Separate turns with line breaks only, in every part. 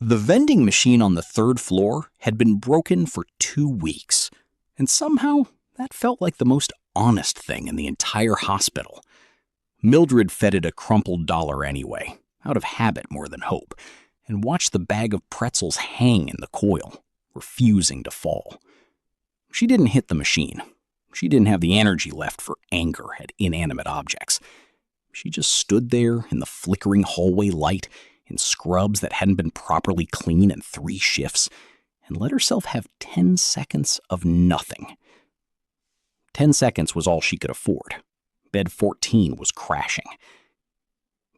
The vending machine on the third floor had been broken for 2 weeks, and somehow that felt like the most honest thing in the entire hospital. Mildred fed it a crumpled dollar anyway, out of habit more than hope, and watched the bag of pretzels hang in the coil, refusing to fall. She didn't hit the machine. She didn't have the energy left for anger at inanimate objects. She just stood there in the flickering hallway light, in scrubs that hadn't been properly cleaned in 3 shifts, and let herself have 10 seconds of nothing. 10 seconds was all she could afford. Bed 14 was crashing.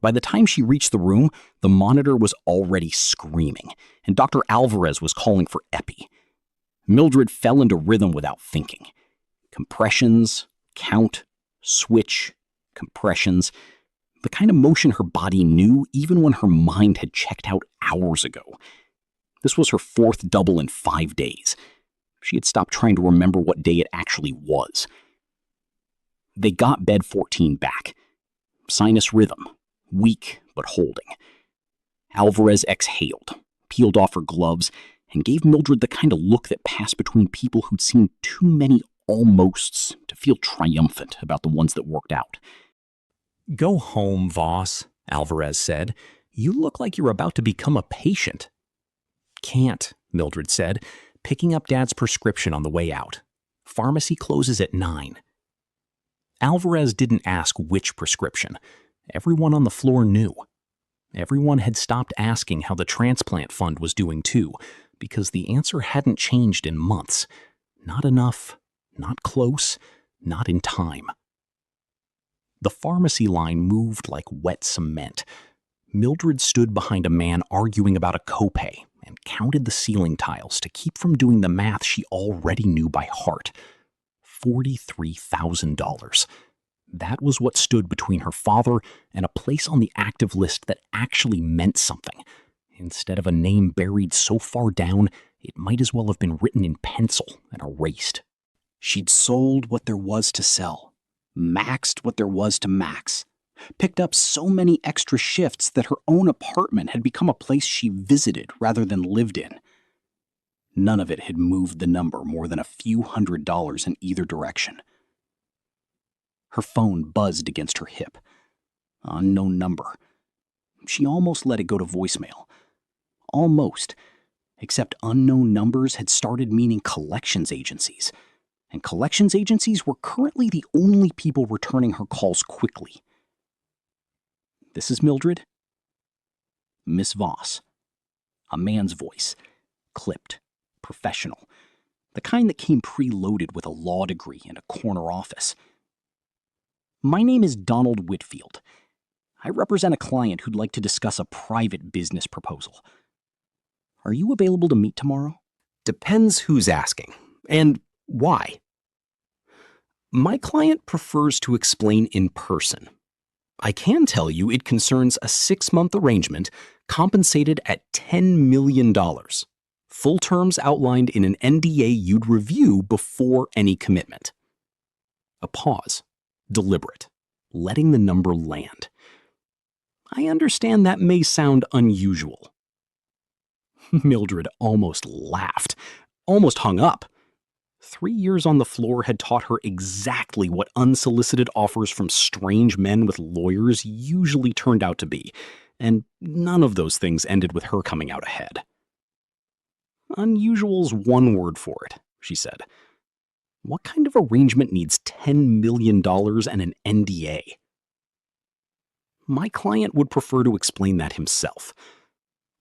By the time she reached the room, the monitor was already screaming, and Dr. Alvarez was calling for epi. Mildred fell into rhythm without thinking. Compressions, count, switch, compressions. The kind of motion her body knew even when her mind had checked out hours ago. This was her 4th double in 5 days. She had stopped trying to remember what day it actually was. They got bed 14 back. Sinus rhythm, weak but holding. Alvarez exhaled, peeled off her gloves, and gave Mildred the kind of look that passed between people who'd seen too many almosts to feel triumphant about the ones that worked out.
"Go home, Voss," Alvarez said. "You look like you're about to become a patient." "Can't," Mildred said, picking up Dad's prescription on the way out. "Pharmacy closes at 9. Alvarez didn't ask which prescription. Everyone on the floor knew. Everyone had stopped asking how the transplant fund was doing too, because the answer hadn't changed in months. Not enough, not close, not in time. The pharmacy line moved like wet cement. Mildred stood behind a man arguing about a copay and counted the ceiling tiles to keep from doing the math she already knew by heart. $43,000. That was what stood between her father and a place on the active list that actually meant something. Instead of a name buried so far down, it might as well have been written in pencil and erased.
She'd sold what there was to sell, maxed what there was to max, picked up so many extra shifts that her own apartment had become a place she visited rather than lived in. None of it had moved the number more than a few $100s in either direction. Her phone buzzed against her hip. Unknown number. She almost let it go to voicemail. Almost. Except unknown numbers had started meaning collections agencies. And collections agencies were currently the only people returning her calls quickly. "This is Mildred?" "Miss Voss." A man's voice. Clipped. Professional. The kind that came preloaded with a law degree and a corner office. "My name is Donald Whitfield. I represent a client who'd like to discuss a private business proposal. Are you available to meet tomorrow?"
"Depends who's asking. And why?" "My client prefers to explain in person. I can tell you it concerns a 6-month arrangement compensated at $10 million. Full terms outlined in an NDA you'd review before any commitment." A pause. Deliberate. Letting the number land. "I understand that may sound unusual." Mildred almost laughed. Almost hung up. 3 years on the floor had taught her exactly what unsolicited offers from strange men with lawyers usually turned out to be, and none of those things ended with her coming out ahead. "Unusual's one word for it," she said. "What kind of arrangement needs $10 million and an NDA?" "My client would prefer to explain that himself.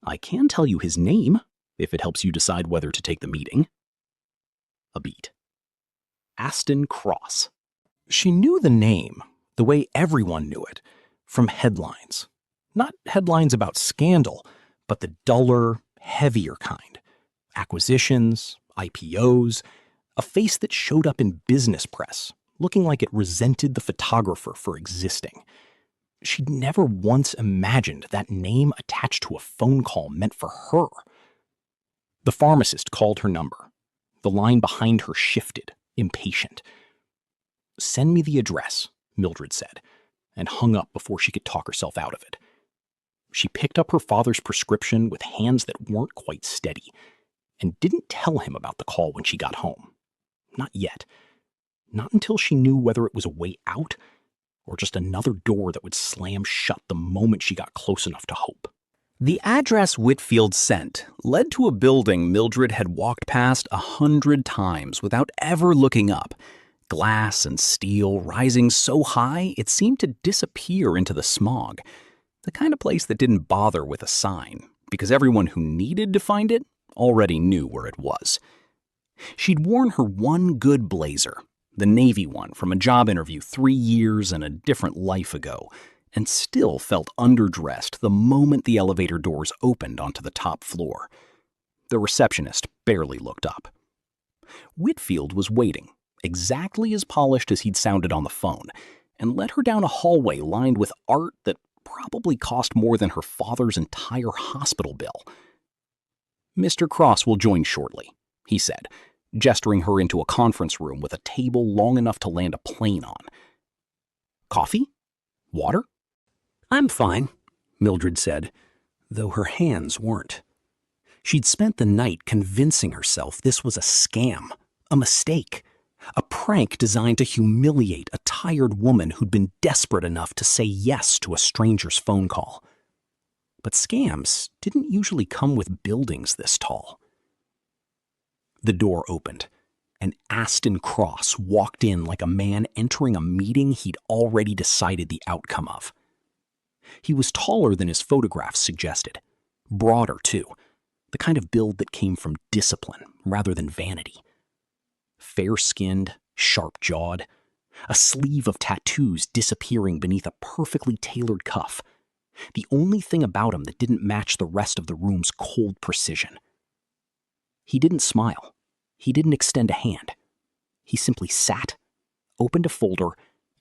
I can tell you his name, if it helps you decide whether to take the meeting." A beat. Aston Cross. She knew the name, the way everyone knew it, from headlines. Not headlines about scandal, but the duller, heavier kind. Acquisitions, IPOs, a face that showed up in business press, looking like it resented the photographer for existing. She'd never once imagined that name attached to a phone call meant for her. The pharmacist called her number. The line behind her shifted, impatient. "Send me the address," Mildred said, and hung up before she could talk herself out of it.
She picked up her father's prescription with hands that weren't quite steady and didn't tell him about the call when she got home. Not yet. Not until she knew whether it was a way out or just another door that would slam shut the moment she got close enough to hope. The address Whitfield sent led to a building Mildred had walked past 100 times without ever looking up. Glass and steel rising so high it seemed to disappear into the smog. The kind of place that didn't bother with a sign, because everyone who needed to find it already knew where it was. She'd worn her one good blazer, the navy one from a job interview 3 years and a different life ago, and still felt underdressed the moment the elevator doors opened onto the top floor. The receptionist barely looked up. Whitfield was waiting, exactly as polished as he'd sounded on the phone, and led her down a hallway lined with art that probably cost more than her father's entire hospital bill. "Mr. Cross will join shortly," he said, gesturing her into a conference room with a table long enough to land a plane on. "Coffee? Water?" "I'm fine," Mildred said, though her hands weren't. She'd spent the night convincing herself this was a scam, a mistake, a prank designed to humiliate a tired woman who'd been desperate enough to say yes to a stranger's phone call. But scams didn't usually come with buildings this tall. The door opened, and Aston Cross walked in like a man entering a meeting he'd already decided the outcome of. He was taller than his photographs suggested, broader too, the kind of build that came from discipline rather than vanity. Fair-skinned, sharp-jawed, a sleeve of tattoos disappearing beneath a perfectly tailored cuff. The only thing about him that didn't match the rest of the room's cold precision. He didn't smile. He didn't extend a hand. He simply sat, opened a folder,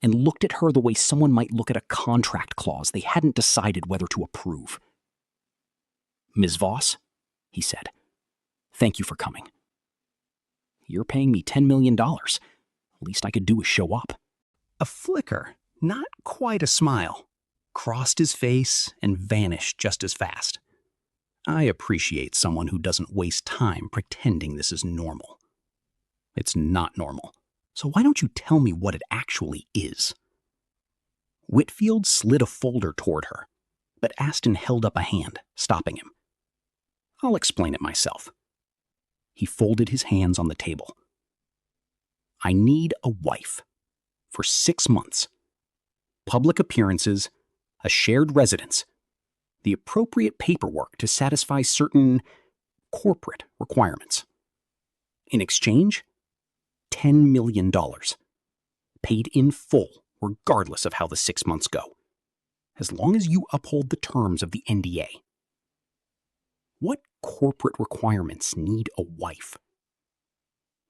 and looked at her the way someone might look at a contract clause they hadn't decided whether to approve. "Ms. Voss," he said, "thank you for coming. You're paying me $10 million. Least I could do is show up." A flicker, not quite a smile, crossed his face and vanished just as fast. "I appreciate someone who doesn't waste time pretending this is normal. It's not normal. So why don't you tell me what it actually is?" Whitfield slid a folder toward her, but Aston held up a hand, stopping him. "I'll explain it myself." He folded his hands on the table. "I need a wife. For 6 months. Public appearances, a shared residence, the appropriate paperwork to satisfy certain corporate requirements. In exchange, $10 million. Paid in full, regardless of how the 6 months go. As long as you uphold the terms of the NDA. What corporate requirements need a wife?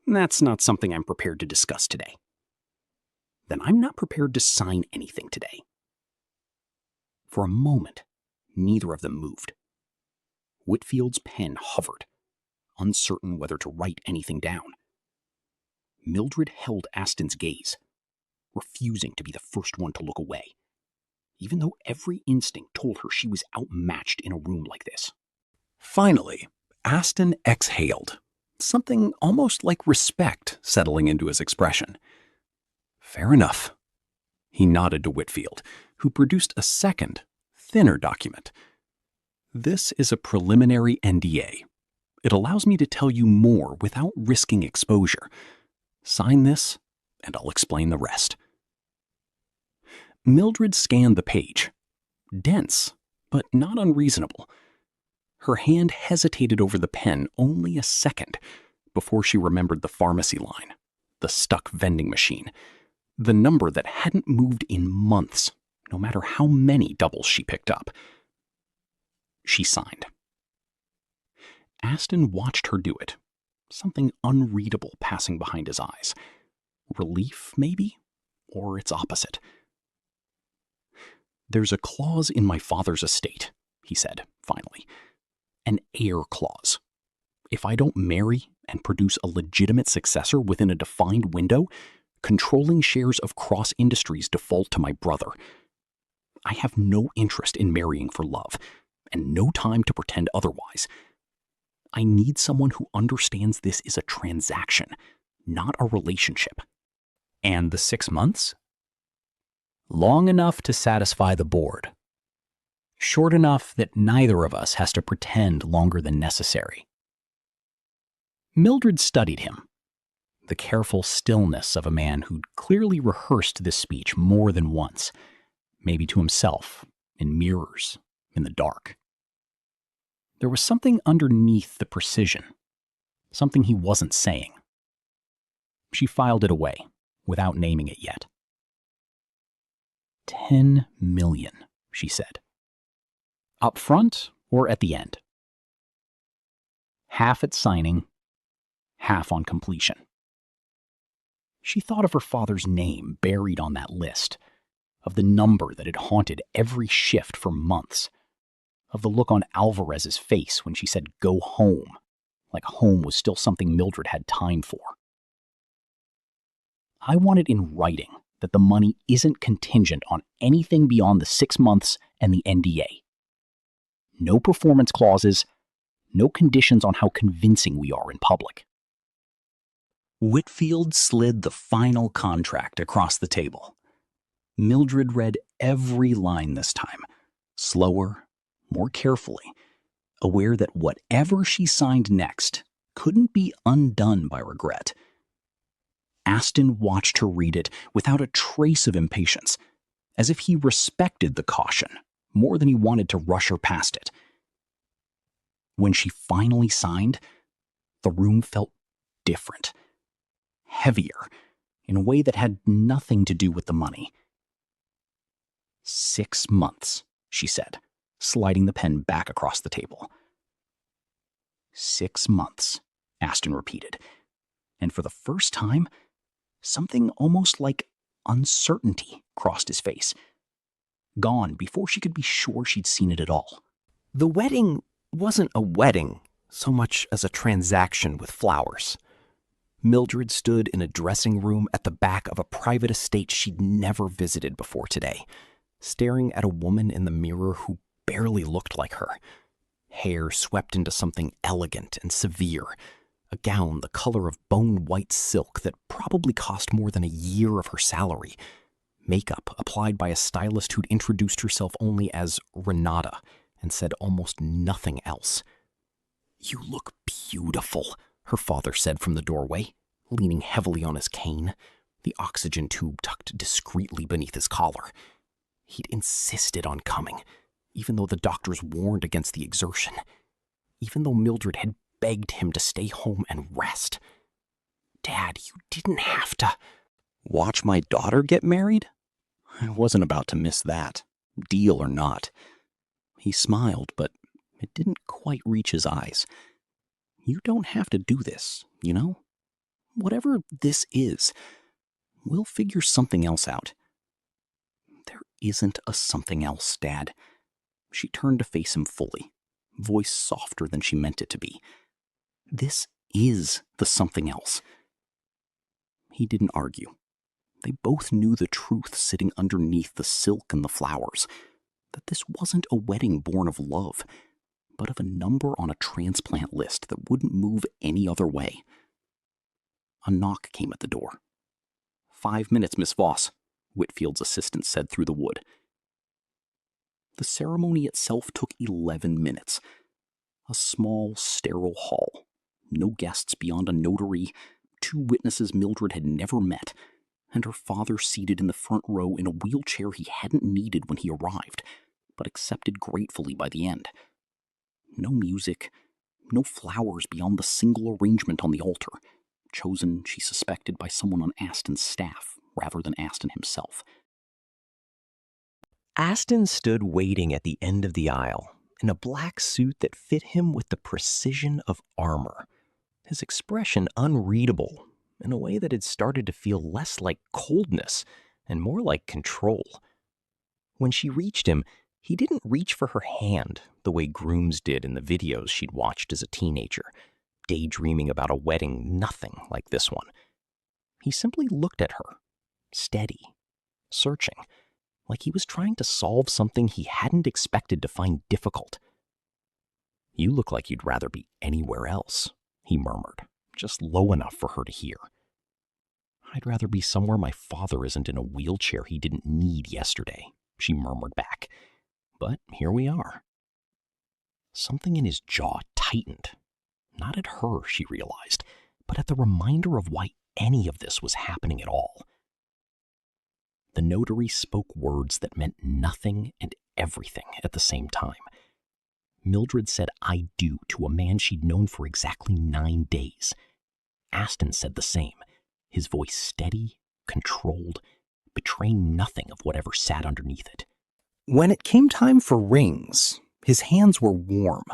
That's not something I'm prepared to discuss today. Then I'm not prepared to sign anything today." For a moment, neither of them moved. Whitfield's pen hovered, uncertain whether to write anything down. Mildred held Aston's gaze, refusing to be the first one to look away, even though every instinct told her she was outmatched in a room like this. Finally, Aston exhaled, something almost like respect settling into his expression. "Fair enough." He nodded to Whitfield, who produced a second, thinner document. "This is a preliminary NDA. It allows me to tell you more without risking exposure. Sign this, and I'll explain the rest." Mildred scanned the page. Dense, but not unreasonable. Her hand hesitated over the pen only a second before she remembered the pharmacy line, the stuck vending machine, the number that hadn't moved in months, no matter how many doubles she picked up. She signed. Aston watched her do it, something unreadable passing behind his eyes. Relief, maybe? Or its opposite. "There's a clause in my father's estate," he said, finally. "An heir clause. If I don't marry and produce a legitimate successor within a defined window, controlling shares of Cross Industries default to my brother. I have no interest in marrying for love, and no time to pretend otherwise. I need someone who understands this is a transaction, not a relationship. And the 6 months? Long enough to satisfy the board. Short enough that neither of us has to pretend longer than necessary. Mildred studied him. The careful stillness of a man who'd clearly rehearsed this speech more than once, maybe to himself, in mirrors, in the dark. There was something underneath the precision, something he wasn't saying. She filed it away, without naming it yet. 10 million, she said. Up front or at the end? Half at signing, half on completion. She thought of her father's name buried on that list, of the number that had haunted every shift for months, of the look on Alvarez's face when she said go home, like home was still something Mildred had time for. I want it in writing that the money isn't contingent on anything beyond the 6 months and the NDA. No performance clauses, no conditions on how convincing we are in public. Whitfield slid the final contract across the table. Mildred read every line this time, slower, more carefully, aware that whatever she signed next couldn't be undone by regret. Aston watched her read it without a trace of impatience, as if he respected the caution more than he wanted to rush her past it. When she finally signed, the room felt different, heavier, in a way that had nothing to do with the money. 6 months, she said, sliding the pen back across the table. 6 months, Aston repeated, and for the first time, something almost like uncertainty crossed his face, gone before she could be sure she'd seen it at all.
The wedding wasn't a wedding so much as a transaction with flowers. Mildred stood in a dressing room at the back of a private estate she'd never visited before today, staring at a woman in the mirror who barely looked like her. Hair swept into something elegant and severe, a gown the color of bone-white silk that probably cost more than a year of her salary, makeup applied by a stylist who'd introduced herself only as Renata and said almost nothing else. "You look beautiful," her father said from the doorway, leaning heavily on his cane, the oxygen tube tucked discreetly beneath his collar. He'd insisted on coming, even though the doctors warned against the exertion, even though Mildred had begged him to stay home and rest. "Dad, you didn't have to."
Watch my daughter get married? I wasn't about to miss that, deal or not. He smiled, but it didn't quite reach his eyes. You don't have to do this, you know? Whatever this is, we'll figure something else out. There isn't a something else, Dad. She turned to face him fully, voice softer than she meant it to be. This is the something else. He didn't argue. They both knew the truth sitting underneath the silk and the flowers, that this wasn't a wedding born of love, but of a number on a transplant list that wouldn't move any other way. A knock came at the door. 5 minutes, Miss Voss, Whitfield's assistant said through the wood. The ceremony itself took 11 minutes. A small, sterile hall. No guests beyond a notary, 2 witnesses Mildred had never met, and her father seated in the front row in a wheelchair he hadn't needed when he arrived, but accepted gratefully by the end. No music, no flowers beyond the single arrangement on the altar, chosen, she suspected, by someone on Aston's staff rather than Aston himself.
Aston stood waiting at the end of the aisle in a black suit that fit him with the precision of armor, his expression unreadable in a way that had started to feel less like coldness and more like control. When she reached him, he didn't reach for her hand the way grooms did in the videos she'd watched as a teenager, daydreaming about a wedding nothing like this one. He simply looked at her, steady, searching, like he was trying to solve something he hadn't expected to find difficult. "You look like you'd rather be anywhere else," he murmured, just low enough for her to hear. "I'd rather be somewhere my father isn't in a wheelchair he didn't need yesterday," she murmured back. "But here we are." Something in his jaw tightened. Not at her, she realized, but at the reminder of why any of this was happening at all. The notary spoke words that meant nothing and everything at the same time. Mildred said "I do" to a man she'd known for exactly 9 days. Aston said the same, his voice steady, controlled, betraying nothing of whatever sat underneath it. When it came time for rings, his hands were warm,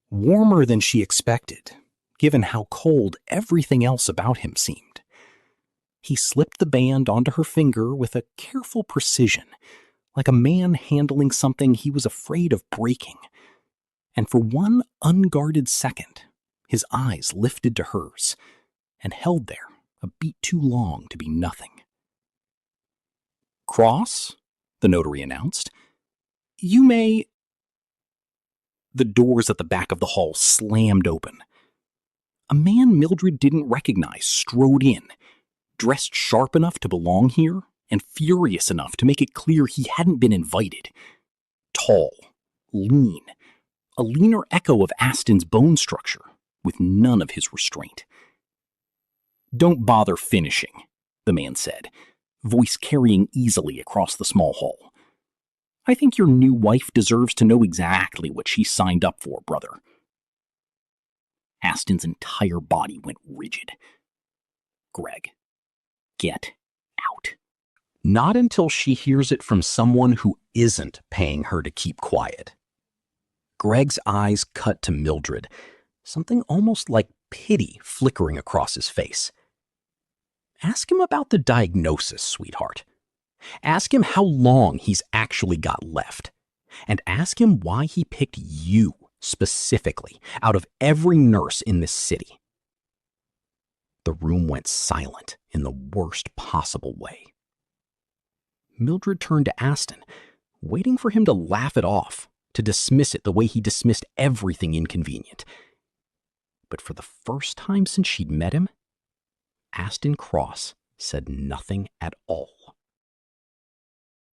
warmer than she expected, given how cold everything else about him seemed. He slipped the band onto her finger with a careful precision, like a man handling something he was afraid of breaking. And for one unguarded second, his eyes lifted to hers and held there a beat too long to be nothing. "Cross," the notary announced. "You may—" The doors at the back of the hall slammed open. A man Mildred didn't recognize strode in, dressed sharp enough to belong here and furious enough to make it clear he hadn't been invited. Tall, lean, a leaner echo of Aston's bone structure, with none of his restraint. "Don't bother finishing," the man said, voice carrying easily across the small hall. "I think your new wife deserves to know exactly what she signed up for, brother." Aston's entire body went rigid. "Greg, get out." Not until she hears it from someone who isn't paying her to keep quiet. Greg's eyes cut to Mildred, something almost like pity flickering across his face. "Ask him about the diagnosis, sweetheart. Ask him how long he's actually got left. And ask him why he picked you specifically out of every nurse in this city." The room went silent in the worst possible way. Mildred turned to Aston, waiting for him to laugh it off, to dismiss it the way he dismissed everything inconvenient. But for the first time since she'd met him, Aston Cross said nothing at all.